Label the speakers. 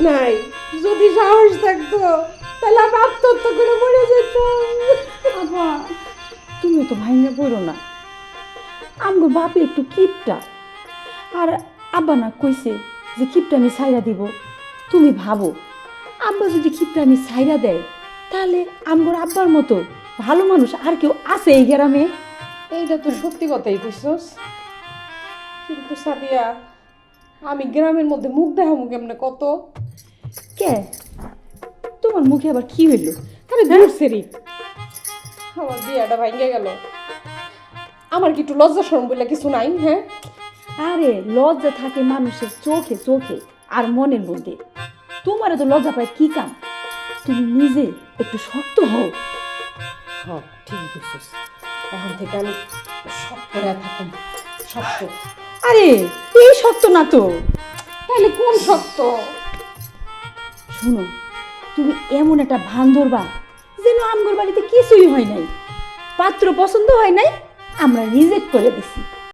Speaker 1: নাই, যদি সাহস থাকতো তাহলে আমি আত্মহত্যা করে মরে যেতাম।
Speaker 2: আব্বা তুমি তো ভাইঙ্গা পড়ো না, আমগো বাপে একটু কিপটা, আর আব্বা না কইছে যে কিপটা আমি ছাইরা দিব। তুমি ভাবো আব্বা যদি কিপটা আমি ছাইরা দেয়, তাহলে আমগোর আব্বার মতো ভালো মানুষ আর কেউ আছে এই গ্রামে?
Speaker 1: এইটা তো সত্যি কথাই কইছস, কিন্তু সাদিয়া আমি গ্রামের মধ্যে মুখ দেখামু কেমনে কত?
Speaker 2: কে তোমার মুখে আবার কি হইল?
Speaker 1: আরে দূর সেরি, আমার বিয়াটা ভাঙ্গে গেল, আমার কি একটু লজ্জা শরম বলে কিছু নাই? হ্যাঁ,
Speaker 2: আরে লজ্জা থাকে মানুষের চোখে চোখে আর মনের মধ্যে, তোমার তো লজ্জা পায় কি কাম? তুমি নিজে একটু শক্ত হও।
Speaker 1: হ্যাঁ ঠিকই কইছস, এখন থেকে আমি শক্ত করে থাকুন, শক্ত।
Speaker 2: আরে এই শক্ত না তো।
Speaker 1: তাহলে কোন শক্ত?
Speaker 2: শুনো, তুমি এমন একটা ভান ধরবা যেন আমগর বাড়িতে কিছুই হয় নাই, পাত্র পছন্দ হয় নাই, আমরা রিজেক্ট করে দিছি।